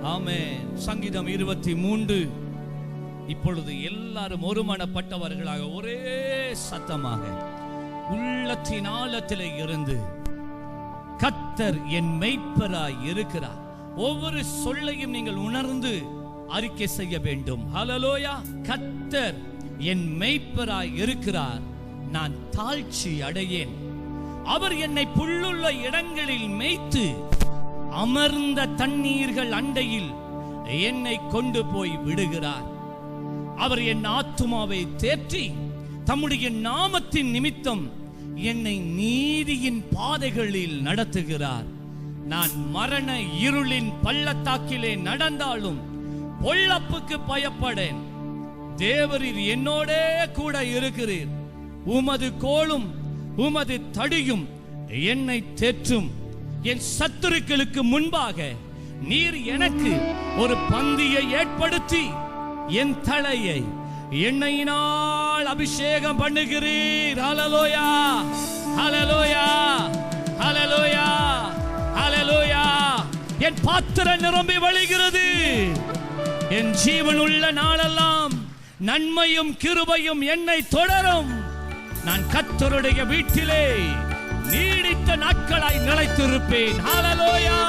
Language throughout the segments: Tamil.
ஆமென். சங்கீதம் 23. இப்பொழுது எல்லாரும் ஒருமனப்பட்டவர்களாக ஒரே சத்தமாக உள்ளத்தின் ஆழத்திலே இருந்து கர்த்தர் என் மெய்ப்பராய் இருக்கிறார். ஒவ்வொரு சொல்லையும் நீங்கள் உணர்ந்து அறிக்கை செய்ய வேண்டும். ஹல்லேலூயா. கர்த்தர் என் மெய்ப்பராய் இருக்கிறார், நான் தாழ்ச்சி அடையேன். அவர் என்னை புல்லுள்ள இடங்களில் மேய்த்து அமர்ந்த தண்ணீர்கள் அண்டையில் என்னை கொண்டு போய் விடுகிறார். அவர் என் ஆத்துமாவை தேற்றி தம்முடைய நாமத்தின் நிமித்தம் என்னை நீதியின் பாதைகளில் நடத்துகிறார். நான் மரண இருளின் பள்ளத்தாக்கிலே நடந்தாலும் பொல்லாப்புக்கு பயப்படேன். தேவரீர் என்னோடே கூட இருக்கிறீர். உமது கோலும் உமது தடியும் என்னை தேற்றும். என் சத்துருக்களுக்கு முன்பாக நீர் எனக்கு ஒரு பந்தியை ஏற்படுத்தி என் தலையை எண்ணெயினால் அபிஷேகம் பண்ணுகிறீர். ஹல்லேலூயா, ஹல்லேலூயா, ஹல்லேலூயா, ஹல்லேலூயா. என் பாத்திரம் நிரம்பி வழிகிறது. என் ஜீவன் உள்ள நாளெல்லாம் நன்மையும் கிருபையும் என்னை தொடரும். நான் கர்த்தருடைய வீட்டிலே நீடித்த நாட்களாய் நிலைத்திருப்பேன். ஹல்லேலூயா.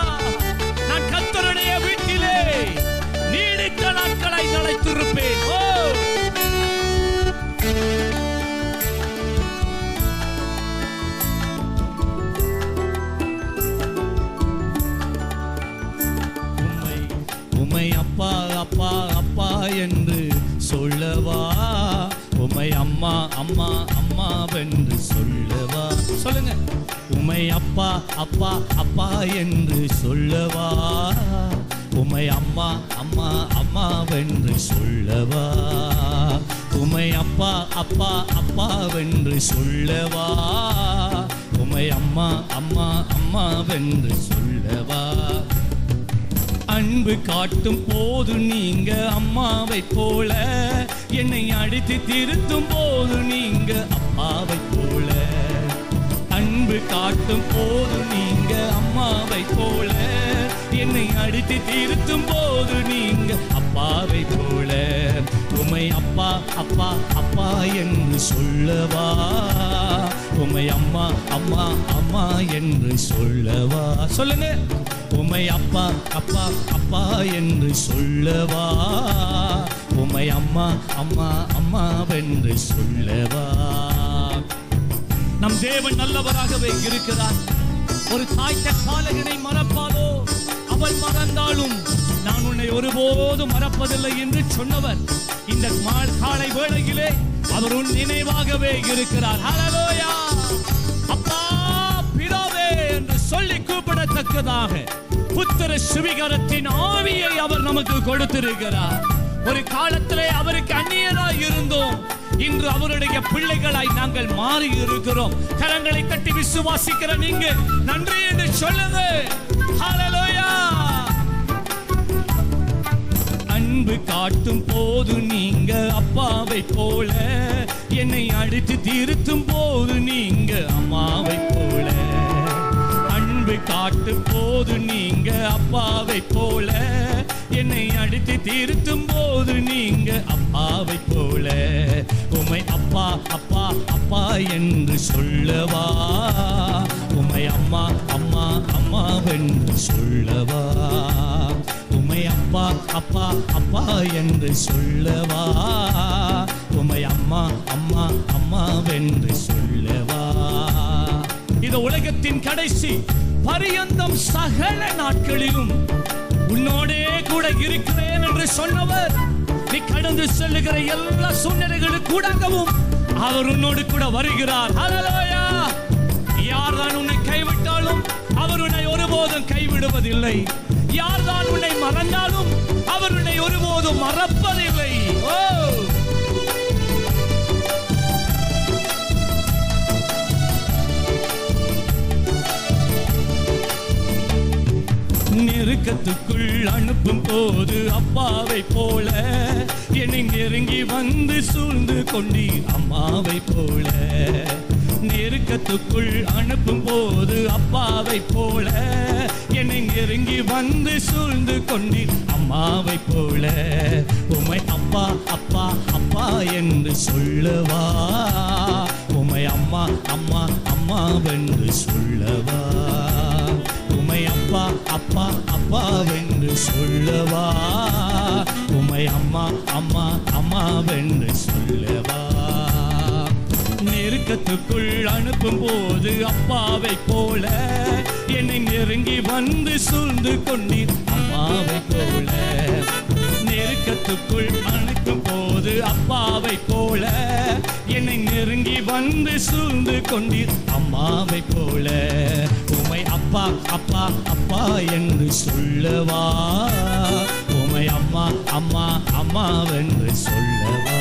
நான் கர்த்தருடைய வீட்டிலே நீடித்த நாட்களாய் நிலைத்திருப்பேன். ஓ உம்மை அப்பா அப்பா அப்பா என்று சொல்லவா, உம்மை அம்மா அம்மா அம்மாவென்று சொல்லவா. சொல்லுங்க. உம்மை அப்பா அப்பா அப்பா என்று சொல்லவா, உம்மை அம்மா அம்மா அம்மாவென்று சொல்லவா. உம்மை அப்பா அப்பா அப்பாவென்று சொல்லவா, உம்மை அம்மா அம்மா அம்மாவென்று சொல்லவா. அன்பு காட்டும் போது நீங்க அம்மாவை போல, என்னை அடித்து திருத்தும் போது நீங்க அப்பாவை போல. அன்பு காட்டும் போது நீங்க அம்மாவை போல, என்னை அடித்து திருத்தும் போது நீங்க அப்பாவை போல. உம்மை அப்பா அப்பா அப்பா என்று சொல்லவா, உம்மை அம்மா அம்மா அம்மா என்று சொல்லவா. சொல்லுங்க. உம்மை அப்பா அப்பா அப்பா என்று சொல்லவா, உம்மை அம்மா அம்மா அம்மாவென்று சொல்லவா. நம் தேவன் நல்லவராகவே இருக்கிறார். ஒரு தாய் தற்பாலகனை மறப்பாலோ, அவள் மறந்தாலும் நான் உன்னை ஒருபோதும் மறப்பதில்லை என்று சொன்னவர் இந்த காலை வேளையிலே அவர் உன் நினைவாகவே இருக்கிறார். ஹல்லேலூயா. அப்பா பிதாவே என்று சொல்லி கூப்பிடத்தக்கதாக புத்திர சுவிகாரத்தின் ஆவியை அவர் நமக்கு கொடுத்திருக்கிறார். ஒரு காலத்திலே அவருக்கு அந்நியராய் இருந்தோம், இன்று அவருடைய பிள்ளைகளாய் நாங்கள் மாறி இருக்கிறோம். கரங்களை தட்டி விசுவாசிக்கிற நீங்க நன்றி என்று சொல்லுங்க. ஹல்லேலூயா. அன்பு காட்டும் போது நீங்க அப்பாவை போல, என்னை அடித்து திருத்தும் போது நீங்க அம்மாவை போல. அன்பு காட்டும் போது நீங்க அப்பாவை போல, என்னை அடித்து திருத்தும் போது நீங்க அப்பாவை போல. உம்மை அப்பா அப்பா அப்பா என்று சொல்லவா, உம்மை அம்மா அம்மா அம்மாவென்று சொல்லவா. உம்மை அப்பா அப்பா அப்பா என்று சொல்லவா, உம்மை அம்மா அம்மா அம்மாவென்று சொல்லவா. இது உலகத்தின் கடைசி பரியந்தம் சகல நாட்களிலும் உன்னோடே கூட இருக்கிறேன் என்று சொன்னவர், நீ கடந்து செல்லுகிற எல்லா சூழ்நிலைகளுக்கு கூடவும் அவர் உன்னோடு கூட வருகிறார். ஹல்லேலூயா. யார்தான் உன்னை கைவிட்டாலும் அவர் உன்னை ஒருபோதும் கைவிடுவதில்லை. யார்தான் உன்னை மறந்தாலும் அவர் உன்னை ஒருபோதும் மறப்பதில்லை. ஓ நெருக்கத்துக்குள் அனுப்பும் போது அப்பாவை போல, என்னை நெருங்கி வந்து சூழ்ந்து கொண்டீர் அம்மாவை போல. நெருக்கத்துக்குள் அனுப்பும் போது அப்பாவை போல என்னை நெருங்கி வந்து சூழ்ந்து கொண்டீர் அம்மாவை போல. உம்மை அப்பா அப்பா அப்பா என்று சொல்லவா, உம்மை அம்மா அம்மா அம்மாவென்று சொல்லவா, உம்மை அப்பா அப்பா அப்பாவென்று சொல்லவா, உம்மை அம்மா அம்மா அம்மாவென்று சொல்லவா. நெருக்கத்துக்குள் அனுப்பும் போது அப்பாவை போல என்னை நெருங்கி வந்து சூழ்ந்து கொண்டீர் அம்மாவை போல. நெருக்கத்துக்குள் அனுப்பும் போது அப்பாவை போல என்னை நெருங்கி வந்து சூழ்ந்து கொண்டீர் அம்மாவை போல. உம்மை அப்பா அப்பா அப்பா என்று சொல்லவா, உம்மை அம்மா அம்மா அம்மாவென்று சொல்லவா.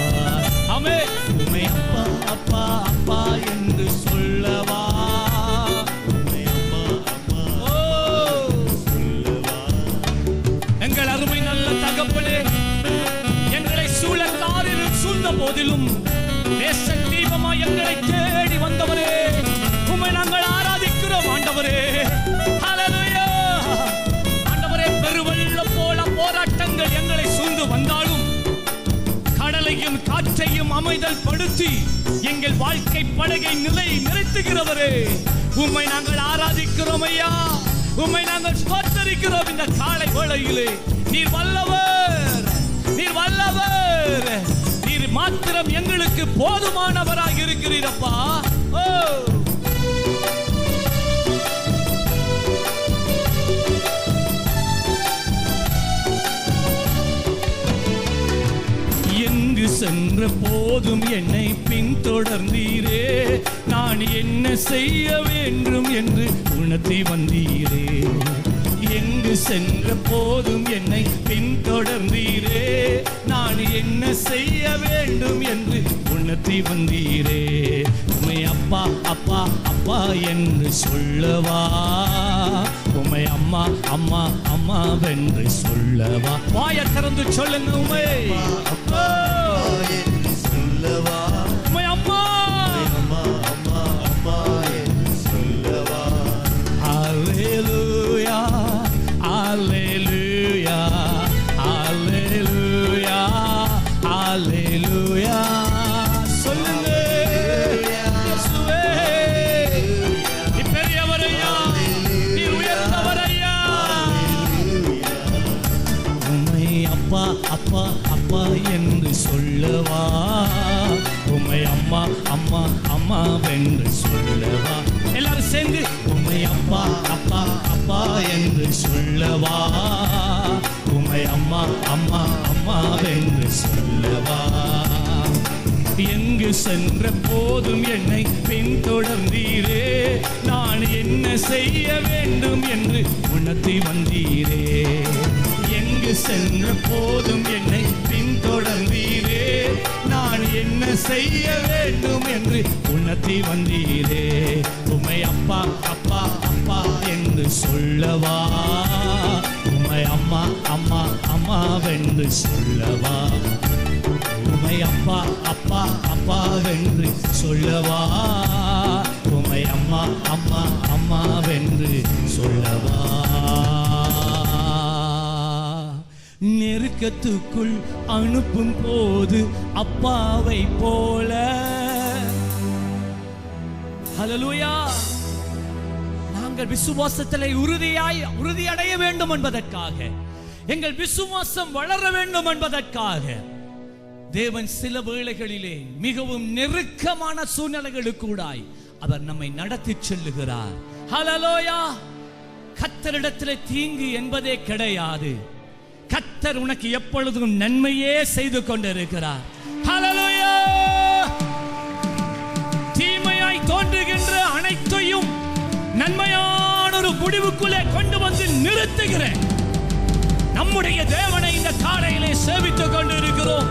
ஆமென். உம்மை அப்பா அப்பா அப்பா என்று சொல்லவா, உம்மை அம்மா அம்மா சொல்லவா. எங்கள் அருமை நல்ல தகப்பனே, எங்களை சூழக்காரில் சூழ்ந்த போதிலும் தேச தீபமாய் எங்களை தேடி வந்தவரே, உம்மை நாங்கள் ஆராதிக்கிறோம் ஆண்டவரே. ஹல்லேலூயா. ஆண்டவரே, பெருவெள்ளம் போல போராட்டங்கள் எங்களை சூழ்ந்து வந்தாலும் கடலையும் காற்றையும் அமைதல் படுத்தி எங்கள் வாழ்க்கை படகை நிறுத்துகிறவரே, உம்மை நாங்கள் ஆராதிக்கிறோம் ஐயா. உம்மை நாங்கள் ஸ்தோத்திரிக்கிறோம் இந்த காலை வேளையிலே. நீர் வல்லவர், நீர் வல்லவர், நீர் மாத்திரம் எங்களுக்கு போதுமானவராக இருக்கிறீரப்பா. ஓ எங்கு சென்ற போதும் என்னை பின்தொடர்ந்தீரே, நான் என்ன செய்ய வேண்டும் என்று உணர்த்தி வந்தீரே. எங்கு சென்ற போதும் என்னை பின்தொடர்ந்தீரே, நான் என்ன செய்ய வேண்டும் என்று உணர்த்தி வந்தீரே. உம்மை அப்பா அப்பா அப்பா என்று சொல்லவா, உம்மை அம்மா அம்மா அம்மாவென்று சொல்லவா. வாயை திறந்து சொல்லுங்க. உம்மை அப்பா என்று சொல்லவா, உம்மை அம்மா அம்மா அம்மா அம்மா என்று சொல்லவா. ஹல்லேலூயா ஹல்லேலூயா ஹல்லேலூயா ஹல்லேலூயா. சொல்லுங்க. இயேசுவே, நீ பெரியவர் ஐயா, நீ உயர்ந்தவர் ஐயா. உம்மை அப்பா அப்பா அப்பா என்று சொல்லவா, உம்மை அம்மா அம்மா அம்மாவென்று சொல்லவா. எல்லாரும் சேர்ந்து உம்மை அப்பா அப்பா அப்பா என்று சொல்லவா, உம்மை அம்மா அம்மா அம்மாவென்று சொல்லவா. எங்கு சென்ற போதும் என்னை பின்தொடர்ந்தீரே, நான் என்ன செய்ய வேண்டும் என்று உணர்த்தி வந்தீரே. எங்கு சென்ற போதும் என்னை பின்தொடர்ந்தீரே, நான் என்ன செய்ய வேண்டும் என்று உணர்த்தி வந்தீரே. உம்மை அப்பா அப்பா அப்பா என்று சொல்லவா, உம்மை அம்மா அம்மா அம்மாவென்று சொல்லவா. உம்மை அப்பா அப்பா அப்பாவென்று சொல்லவா, உம்மை அம்மா அம்மா அம்மாவென்று சொல்லவா. நெருக்கத்துக்குள் அனுப்பும் போது அப்பாவை போல. ஹல்லேலூயா. நாங்கள் விசுவாசத்திலே உறுதியடைய வேண்டும் என்பதற்காக, எங்கள் விசுவாசம் வளர வேண்டும் என்பதற்காக தேவன் சில வேளைகளிலே மிகவும் நெருக்கமான சூழ்நிலைகளுக்கூடாய் அவர் நம்மை நடத்தி செல்லுகிறார். ஹல்லேலூயா. கர்த்தரிடத்திலே தீங்கு என்பதே கிடையாது. கர்த்தர் உனக்கு எப்பொழுதும் நன்மையே செய்து கொண்டிருக்கிறார். ஹல்லேலூயா. தீமையாய் தோன்றுகின்ற அனைத்தையும் நன்மையான ஒரு முடிவுக்குள்ளே கொண்டு வந்து நிறுத்துகிறேன். நம்முடைய தேவனை இந்த காலையிலே சேவித்துக் கொண்டிருக்கிறோம்.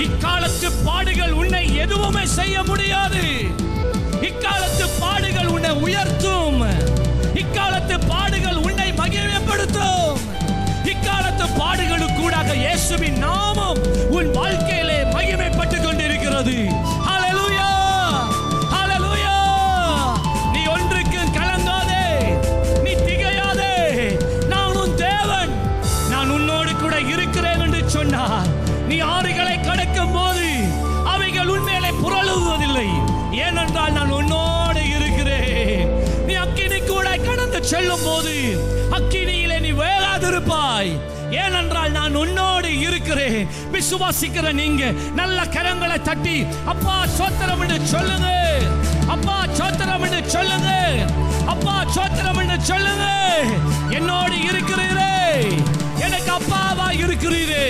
இக்காலத்து பாடுகள் உன்னை எதுவுமே செய்ய முடியாது. இக்காலத்து பாடுகள் உன்னை உயர்த்தும். இக்காலத்து பாடுகள் உன்னை மகிமைப்படுத்தும். இக்காலத்து பாடுகளுக்கூடாக இயேசுவின் நாமம் உன் வாழ்க்கையிலே மகிமைப்பட்டுக் கொண்டிருக்கிறது. ஹல்லேலூயா ஹல்லேலூயா. நீ ஆறுகளை கடக்கும் போது அவைகள் உன்மேலே புரளுவதில்லை, ஏனென்றால் நான் உன்னோடு இருக்கிறேன். நீ அக்கினி கூட கடந்து செல்லும் போது அக்கினியிலே நீ வேகாதிருப்பாய், ஏனென்றால் நான் உன்னோடு இருக்கிறேன். விசுவாசிக்கிற நீங்க நல்ல கரங்களை தட்டி அப்பா ஸ்தோத்திரம் என்று சொல்லுங்க, அப்பா ஸ்தோத்திரம் என்று சொல்லுங்க, அப்பா ஸ்தோத்திரம் என்று சொல்லுங்க. என்னோடு இருக்கிறீரே, எனக்கு அப்பாவா இருக்கிறீரே,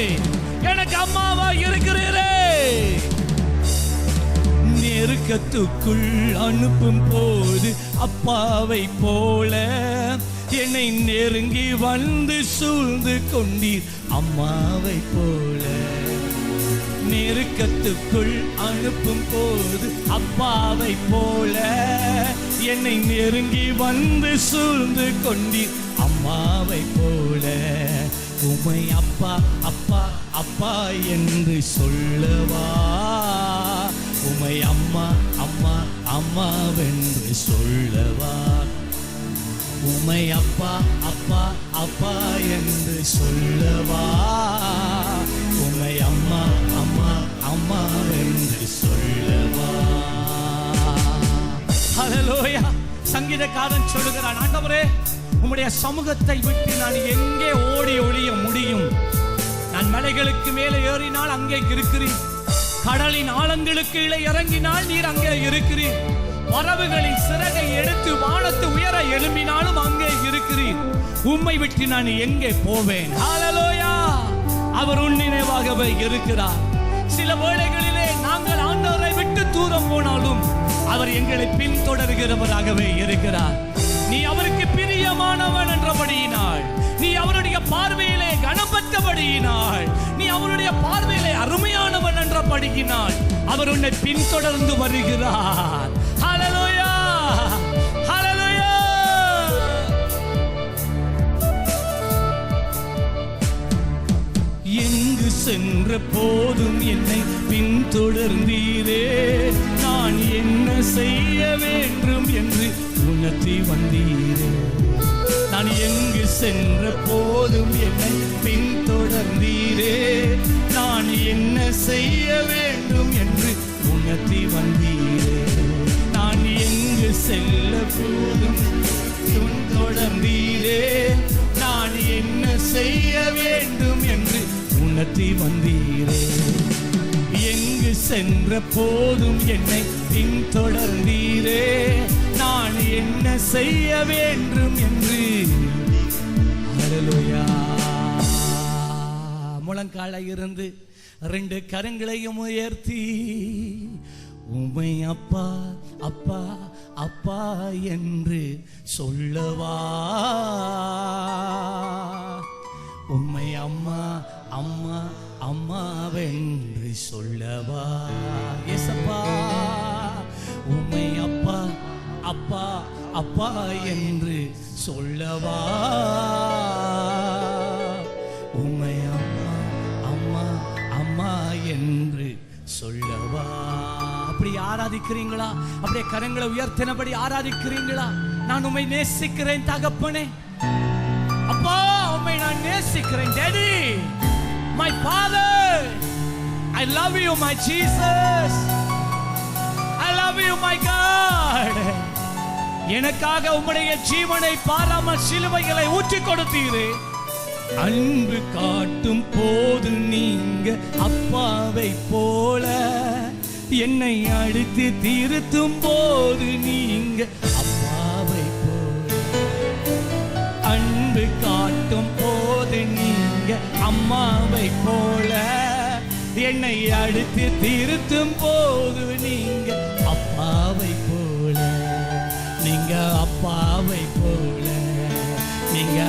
எனக்கு அம்மாவா இருக்கிறீரே. நெருக்கத்துக்குள் அனுப்பும் போது அப்பாவை போல என்னை நெருங்கி வந்து சூழ்ந்து கொண்டீர் அம்மாவை போல. நெருக்கத்துக்குள் அனுப்பும் போது அப்பாவை போல என்னை நெருங்கி வந்து சூழ்ந்து கொண்டீர் அம்மாவை போல. உம்மை அப்பா அப்பா அப்பா என்று சொல்லவா, உம்மை அம்மா அம்மா அம்மாவென்று சொல்லவா, உம்மை அப்பா அப்பா அப்பா என்று சொல்லவா, உம்மை அம்மா அம்மா அம்மா என்று சொல்லவா. ஹல்லேலூயா. சங்கீதக்காரன் சொல்லுகிறான், ஆண்டவரே உம்முடைய சமூகத்தை விட்டு நான் எங்கே ஓடி ஒளிய முடியும்? நான் மலைகளுக்கு மேலே ஏறினால் அங்கே இருக்கிறீர், கடலின் ஆழங்களுக்கு கீழே இறங்கினால் நீர் அங்கே இருக்கிறீர், பறவைகளின் சிறகை எடுத்து வானத்து உயர எழும்பினாலும் அங்கே இருக்கிறீர். உம்மை விட்டு நான் எங்கே போவேன்? ஹல்லேலூயா. அவர் உன் நினைவாகவே இருக்கிறார். சில வேளைகளிலே நாங்கள் ஆண்டவரை விட்டு தூரம் போனாலும் அவர் எங்களை பின்தொடர்கிறவராகவே இருக்கிறார். நீ அவருக்கு பிரியமானவன் என்றபடியினால், நீ அவருடைய பார்வையிலே கனப்பட்டபடியினால், நீ அவருடைய பார்வையிலே அருமையானவன் என்றபடியினால் அவர் உன்னை பின்தொடர்ந்து வருகிறார். ஹல்லேலூயா, ஹல்லேலூயா. எங்கு சென்ற போதும் என்னை பின்தொடர்ந்தீரே, நான் என்ன செய்ய வேண்டும் என்று உணர்த்தி வந்தீரே. நான் எங்கு சென்ற போதும் என்னை பின்தொடர்ந்தீரே, நான் என்ன செய்ய வேண்டும் என்று உணர்த்தி வந்தீரே. நான் எங்கு செல்ல போதும் பின்தொடர்ந்தீரே, நான் என்ன செய்ய வேண்டும் என்று உணர்த்தி வந்தீரே. எங்கு சென்ற போதும் என்னை பின்தொடர்ந்தீரே, நான் என்ன செய்ய வேண்டும் என்று. ஹல்லேலூயா. முழங்கால இருந்து 2 கரங்களையும் உயர்த்தி உம்மை அப்பா அப்பா அப்பா என்று சொல்லவா, உம்மை அம்மா அம்மா அம்மாவென்று சொல்லவா. இயேசப்பா, உம்மை அப்பா அப்பா அப்பா என்று சொல்லவா, உம்மை அம்மா அம்மா அம்மா என்று சொல்லவா. அப்படி ஆராதிக்கிறீங்களா? அப்படியே கரங்களை உயர்த்தினபடி ஆராதிக்கிறீங்களா? நான் உம்மை நேசிக்கிறேன் தகப்பனே, அப்பா உம்மை நான் நேசிக்கிறேன். Daddy, my father, I love you my Jesus, I love you my God. எனக்காக உம்முடைய ஜீவனை பாராமல் சிலுவைகளை ஊற்றி கொடுத்தீரே. அன்பு காட்டும் போது நீங்க அப்பாவை போல, என்னை அடித்து திருத்தும் போது நீங்க அப்பாவை போல. அன்பு காட்டும் போது நீங்க அம்மாவை போல, என்னை அடித்து திருத்தும் போது நீங்க அப்பாவை போல. நீங்க அப்பாவை போல, நீங்க